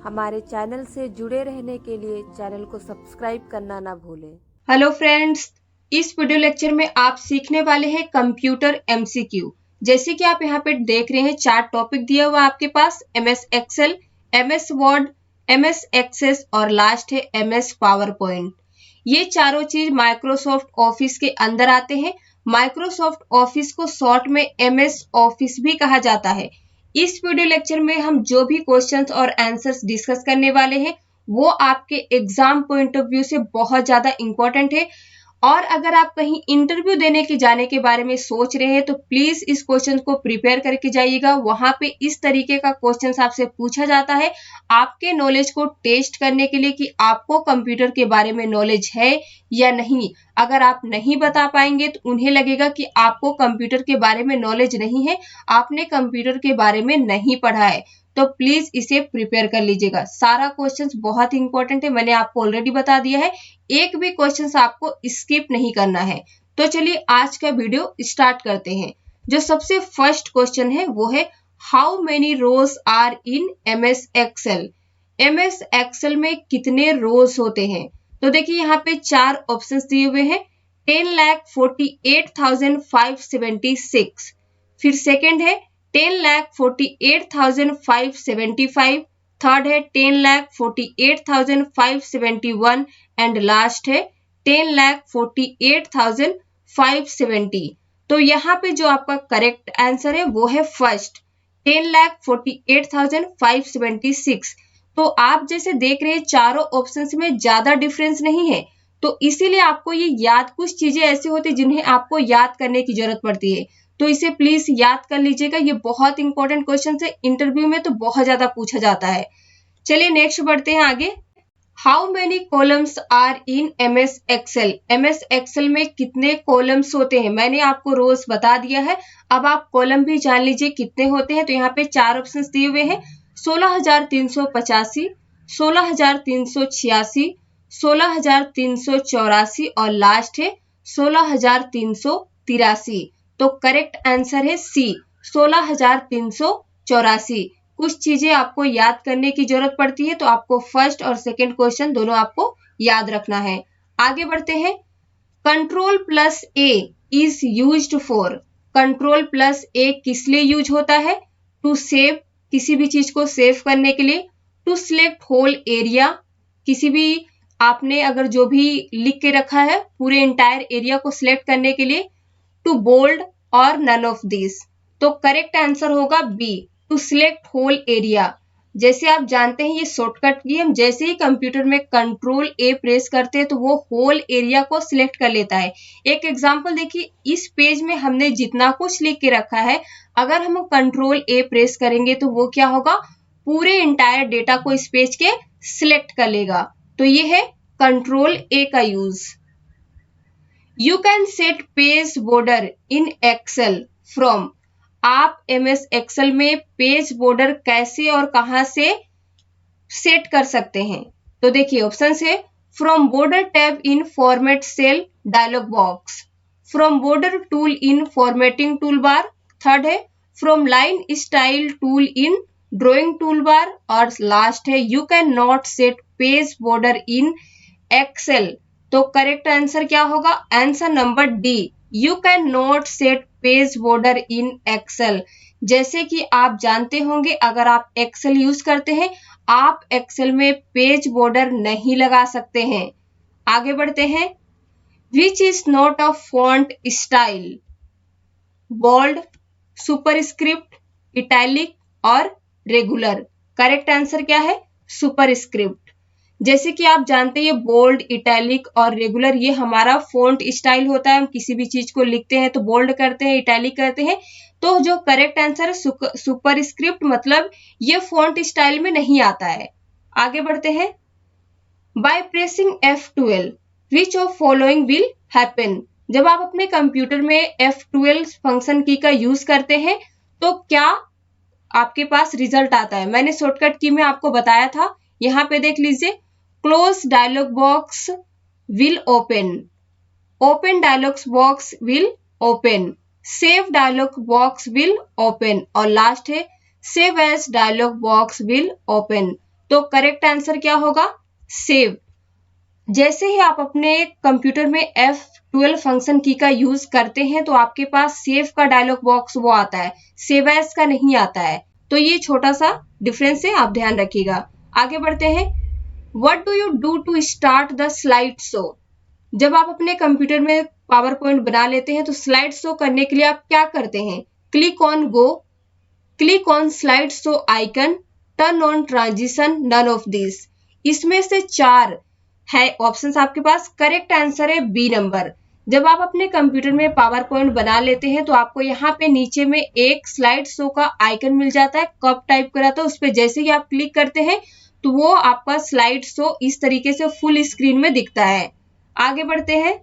हमारे चैनल से जुड़े रहने के लिए चैनल को सब्सक्राइब करना ना भूलें। हेलो फ्रेंड्स, इस वीडियो लेक्चर में आप सीखने वाले हैं कंप्यूटर एमसीक्यू। जैसे कि आप यहाँ पे देख रहे हैं 4 टॉपिक दिया हुआ आपके पास, MS Excel, MS Word, MS Access और लास्ट है एमएस पावर पॉइंट। ये चारों चीज माइक्रोसॉफ्ट ऑफिस के अंदर आते हैं। माइक्रोसॉफ्ट ऑफिस को शॉर्ट में एमएस ऑफिस भी कहा जाता है। इस वीडियो लेक्चर में हम जो भी क्वेश्चंस और आंसर्स डिस्कस करने वाले हैं वो आपके एग्जाम पॉइंट ऑफ व्यू से बहुत ज्यादा इंपॉर्टेंट है। और अगर आप कहीं इंटरव्यू देने के जाने के बारे में सोच रहे हैं तो प्लीज इस क्वेश्चन को प्रिपेयर करके जाइएगा। वहां पे इस तरीके का क्वेश्चन आपसे पूछा जाता है आपके नॉलेज को टेस्ट करने के लिए कि आपको कंप्यूटर के बारे में नॉलेज है या नहीं। अगर आप नहीं बता पाएंगे तो उन्हें लगेगा कि आपको कंप्यूटर के बारे में नॉलेज नहीं है, आपने कंप्यूटर के बारे में नहीं पढ़ा है। तो प्लीज इसे प्रिपेयर कर लीजिएगा। सारा क्वेश्चंस बहुत इंपॉर्टेंट है, मैंने आपको ऑलरेडी बता दिया है। एक भी क्वेश्चंस आपको स्किप नहीं करना है। तो चलिए आज का वीडियो स्टार्ट करते हैं। जो सबसे फर्स्ट क्वेश्चन है वो है how many rows are in MS Excel. MS Excel में कितने रोज होते हैं? तो देखिए यहाँ पे 4 ऑप्शंस दिए हुए हैं। 10,48,576। फिर सेकंड है 10,48,575। थर्ड है 10,48,571 एंड लास्ट है 10,48,570। तो यहाँ पे जो आपका करेक्ट आंसर है वो है फर्स्ट 10,48,576। तो आप जैसे देख रहे हैं चारों ऑप्शंस में ज्यादा डिफरेंस नहीं है, तो इसीलिए आपको ये याद, कुछ चीजें ऐसी होती है जिन्हें आपको याद करने की जरूरत पड़ती है। तो इसे प्लीज याद कर लीजिएगा, ये बहुत इंपॉर्टेंट क्वेश्चन है। इंटरव्यू में तो बहुत ज्यादा पूछा जाता है। चलिए नेक्स्ट बढ़ते हैं आगे। How many columns are in MS Excel. MS Excel में कितने कॉलम्स होते हैं? मैंने आपको रोज बता दिया है, अब आप कॉलम भी जान लीजिए कितने होते हैं। तो यहाँ पे 4 ऑप्शन दिए हुए हैं 16,385, 16,386, 16,384 और लास्ट है 16,383। तो करेक्ट आंसर है सी 16,384। कुछ चीजें आपको याद करने की जरूरत पड़ती है, तो आपको फर्स्ट और सेकंड क्वेश्चन दोनों आपको याद रखना है। आगे बढ़ते हैं। Control plus A is used for. Control plus A किस लिए यूज होता है? टू सेव, किसी भी चीज को सेव करने के लिए। टू सिलेक्ट होल एरिया, किसी भी आपने अगर जो भी लिख के रखा है पूरे इंटायर एरिया को सिलेक्ट करने के लिए। टू बोल्ड और नन ऑफ दिस। तो करेक्ट आंसर होगा b to select whole area. जैसे आप जानते हैं ये शॉर्टकट की, हम जैसे ही कंप्यूटर में कंट्रोल ए प्रेस करते हैं तो वो होल एरिया को सिलेक्ट कर लेता है। एक एग्जांपल देखिए, इस पेज में हमने जितना कुछ लिख के रखा है, अगर हम कंट्रोल ए प्रेस करेंगे तो वो क्या होगा, पूरे इंटायर डेटा को इस पेज के सिलेक्ट कर लेगा। तो ये है कंट्रोल ए का use. You can set page border in Excel from. आप एमएस एक्सेल में पेज बॉर्डर कैसे और कहां से सेट कर सकते हैं? तो देखिए ऑप्शन है from border tab in format cell dialog box, from border tool in formatting tool bar, third है from line style tool in drawing tool bar और लास्ट है you can not set page border in Excel. तो correct answer क्या होगा? Answer number D, you can not set page border in Excel. जैसे कि आप जानते होंगे अगर आप एक्सेल यूज करते हैं, आप एक्सेल में पेज बॉर्डर नहीं लगा सकते हैं। आगे बढ़ते हैं। Which is not a font style? Bold, superscript, italic और रेगुलर। करेक्ट आंसर क्या है? सुपरस्क्रिप्ट। जैसे कि आप जानते हैं बोल्ड, इटैलिक और रेगुलर ये हमारा फॉन्ट स्टाइल होता है। हम किसी भी चीज को लिखते हैं तो बोल्ड करते हैं, इटैलिक करते हैं। तो जो करेक्ट आंसर है सुपरस्क्रिप्ट, मतलब ये फॉन्ट स्टाइल में नहीं आता है। आगे बढ़ते हैं। By pressing F12 which of following will happen. जब आप अपने कंप्यूटर में F12 फंक्शन की का यूज करते हैं तो क्या आपके पास रिजल्ट आता है? मैंने शॉर्टकट की में आपको बताया था, यहाँ पे देख लीजिए। Close dialog box will open, open dialog box will open, save dialog box will open और लास्ट है save as dialog box will open. तो करेक्ट आंसर क्या होगा? सेव। जैसे ही आप अपने कंप्यूटर में F12 फंक्शन की का यूज करते हैं तो आपके पास सेव का डायलॉग बॉक्स वो आता है, सेव एज का नहीं आता है। तो ये छोटा सा डिफरेंस है, आप ध्यान रखिएगा। आगे बढ़ते हैं। What do you do to start the slide show? जब आप अपने कंप्यूटर में पावर पॉइंट बना लेते हैं तो स्लाइड शो करने के लिए आप क्या करते हैं? Click on go, click on slide show icon, turn on transition, none of this. इसमें से 4 है ऑप्शंस आपके पास। करेक्ट आंसर है बी नंबर। जब आप अपने कंप्यूटर में पावर पॉइंट बना लेते हैं तो आपको यहाँ पे नीचे में एक स्लाइड शो का आइकन मिल जाता है, कप टाइप का रहता है, उस पर जैसे ही आप क्लिक करते हैं तो वो आपका स्लाइड शो इस तरीके से फुल स्क्रीन में दिखता है। आगे बढ़ते हैं।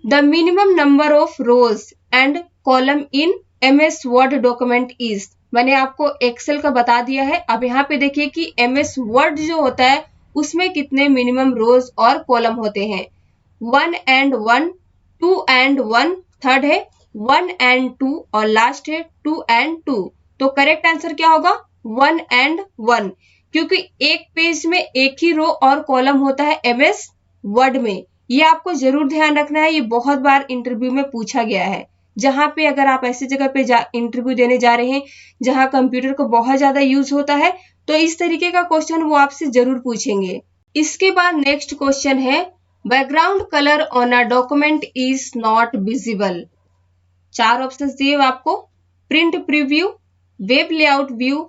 The minimum number of rose and column in MS word document is. मैंने आपको एक्सेल का बता दिया है। अब यहाँ पे देखिए कि MS वर्ड जो होता है उसमें कितने मिनिमम रोज और कॉलम होते हैं। 1 and 1, 2 and 1, थर्ड है 1 and 2 और लास्ट है 2 and 2। तो करेक्ट आंसर क्या होगा? 1 and 1, क्योंकि एक पेज में एक ही रो और कॉलम होता है MS वर्ड में। ये आपको जरूर ध्यान रखना है, ये बहुत बार इंटरव्यू में पूछा गया है। जहां पे अगर आप ऐसी जगह पे इंटरव्यू देने जा रहे हैं जहां कंप्यूटर को बहुत ज्यादा यूज होता है तो इस तरीके का क्वेश्चन वो आपसे जरूर पूछेंगे। इसके बाद नेक्स्ट क्वेश्चन है, background colour on a document is not visible. 4 options दिए आपको, print preview, web layout view,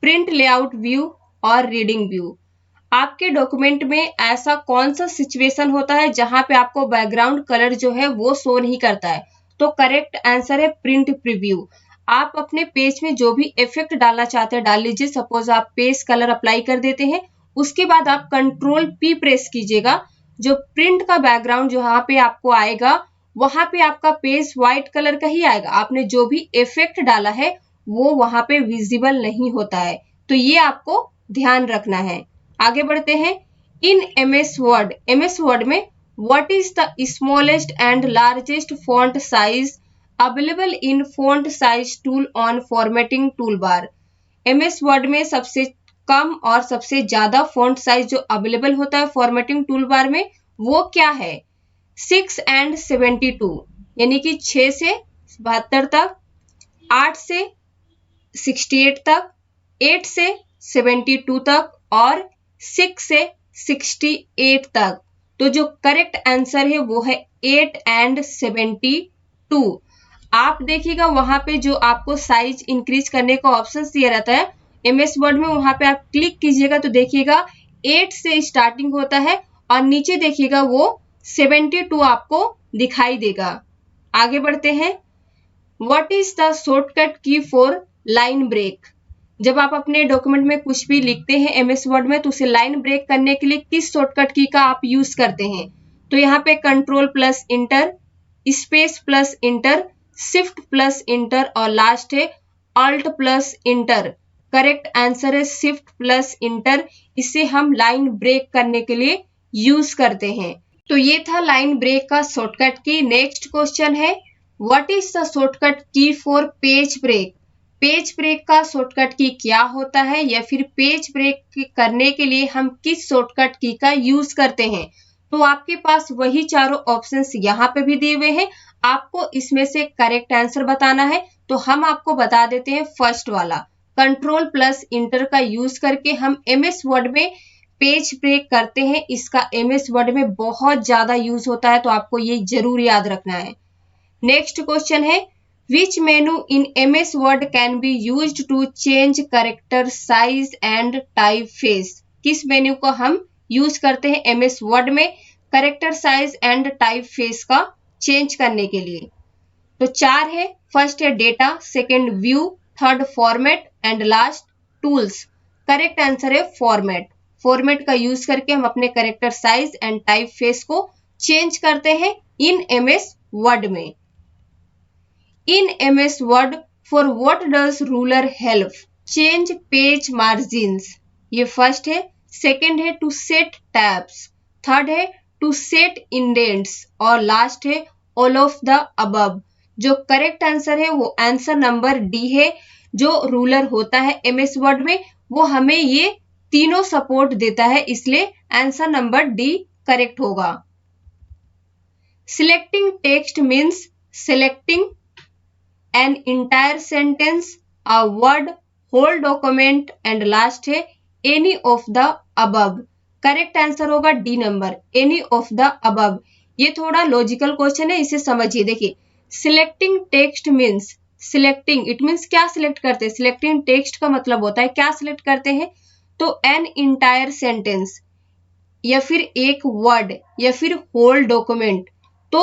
print layout view और रीडिंग व्यू। आपके डॉक्यूमेंट में ऐसा कौन सा सिचुएशन होता है जहां पे आपको बैकग्राउंड कलर जो है वो शो नहीं करता है? तो करेक्ट आंसर है प्रिंट प्रीव्यू। आप अपने पेज में जो भी इफेक्ट डालना चाहते हैं डाल लीजिए। सपोज आप पेज कलर अप्लाई कर देते हैं, उसके बाद आप Ctrl+P प्रेस कीजिएगा, जो प्रिंट का बैकग्राउंड जहां पे आपको आएगा वहां पे आपका पेज व्हाइट कलर का ही आएगा। आपने जो भी इफेक्ट डाला है वो वहां पे विजिबल नहीं होता है, तो ये आपको ध्यान रखना है। आगे बढ़ते हैं। इन MS वर्ड में what is the smallest and largest font size available in font size tool on formatting tool bar. MS Word में सबसे कम और सबसे ज्यादा फॉन्ट साइज जो अवेलेबल होता है फॉर्मेटिंग टूल बार में वो क्या है? 6 and 72, यानी कि 6 से 72 तक, 8 से 68 तक, 8 से 72 तक और 6 से 68 तक। तो जो करेक्ट आंसर है वो है 8 and 72। आप देखिएगा वहां पे जो आपको साइज इंक्रीज करने का ऑप्शन दिया रहता है MS वर्ड में, वहां पे आप क्लिक कीजिएगा तो देखिएगा 8 से स्टार्टिंग होता है और नीचे देखिएगा वो 72 आपको दिखाई देगा। आगे बढ़ते हैं। What is the shortcut key for line break? जब आप अपने डॉक्यूमेंट में कुछ भी लिखते हैं MS वर्ड में तो उसे लाइन ब्रेक करने के लिए किस शॉर्टकट की का आप यूज करते हैं? तो यहाँ पे Ctrl+Enter, स्पेस+Enter, Shift+Enter और लास्ट है Alt+Enter। करेक्ट आंसर है Shift+Enter। इसे हम लाइन ब्रेक करने के लिए यूज करते हैं। तो ये था लाइन ब्रेक का शॉर्टकट की। नेक्स्ट क्वेश्चन है, what is the shortcut key for page break? Page break का शॉर्टकट की क्या होता है या फिर पेज ब्रेक करने के लिए हम किस शॉर्टकट की का यूज करते हैं? तो आपके पास वही चारों ऑप्शंस यहाँ पे भी दिए हुए हैं, आपको इसमें से करेक्ट आंसर बताना है। तो हम आपको बता देते हैं फर्स्ट वाला, Ctrl+Enter का यूज करके हम MS वर्ड में पेज ब्रेक करते हैं। इसका MS वर्ड में बहुत ज्यादा यूज होता है, तो आपको ये जरूर याद रखना है। नेक्स्ट क्वेश्चन है, which menu in MS Word can be used to change character size and typeface? किस मेन्यू को हम यूज करते हैं MS वर्ड में कैरेक्टर साइज एंड टाइपफेस का चेंज करने के लिए? तो 4 है। फर्स्ट है data, second view, third format and last tools. Correct answer है फॉर्मेट। फॉर्मेट का यूज करके हम अपने कैरेक्टर साइज एंड टाइपफेस को चेंज करते हैं इन MS वर्ड में। इन MS word for what does ruler help? Change page margins, ये फर्स्ट है। सेकंड है टू सेट टैब्स, थर्ड है टू सेट इंडेंट्स और लास्ट है ऑल ऑफ द अबव। जो करेक्ट आंसर है वो आंसर नंबर डी है। जो रूलर होता है MS वर्ड में वो हमें ये तीनों सपोर्ट देता है, इसलिए आंसर नंबर डी करेक्ट होगा। Selecting text means selecting an entire sentence, a word, whole document and last है any of the above. Correct answer होगा D number, any of the above. ये थोड़ा लॉजिकल क्वेश्चन है, इसे समझिए। देखिए, selecting text means selecting, it means क्या select करते हैं। सिलेक्टिंग टेक्स्ट का मतलब होता है क्या सिलेक्ट करते हैं, तो एन इंटायर सेंटेंस या फिर एक वर्ड या फिर होल डॉक्यूमेंट। तो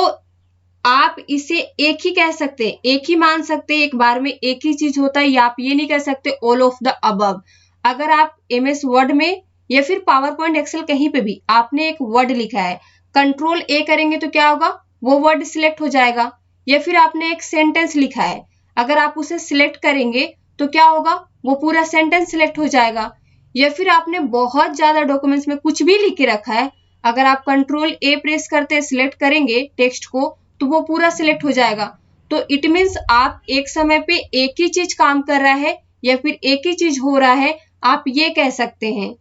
आप इसे एक ही कह सकते हैं, एक ही मान सकते हैं, एक बार में एक ही चीज होता है, या आप ये नहीं कह सकते ऑल ऑफ द अबव। अगर आप एमएस वर्ड में या फिर पावर पॉइंट एक्सेल कहीं पे भी आपने एक वर्ड लिखा है, कंट्रोल ए करेंगे तो क्या होगा, वो वर्ड सिलेक्ट हो जाएगा। या फिर आपने एक सेंटेंस लिखा है, अगर आप उसे सिलेक्ट करेंगे तो क्या होगा, वो पूरा सेंटेंस सिलेक्ट हो जाएगा। या फिर आपने बहुत ज्यादा डॉक्यूमेंट्स में कुछ भी लिख के रखा है, अगर आप कंट्रोल ए प्रेस करते सिलेक्ट करेंगे टेक्स्ट को तो वो पूरा सिलेक्ट हो जाएगा। तो इट मीन्स आप एक समय पे एक ही चीज काम कर रहा है या फिर एक ही चीज हो रहा है, आप ये कह सकते हैं।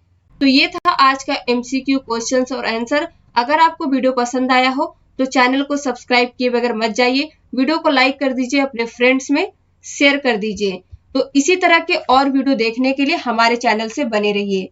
तो ये था आज का एमसीक्यू क्वेश्चंस और आंसर। अगर आपको वीडियो पसंद आया हो तो चैनल को सब्सक्राइब किए बगैर मत जाइए, वीडियो को लाइक कर दीजिए, अपने फ्रेंड्स में शेयर कर दीजिए। तो इसी तरह के और वीडियो देखने के लिए हमारे चैनल से बने रहिए।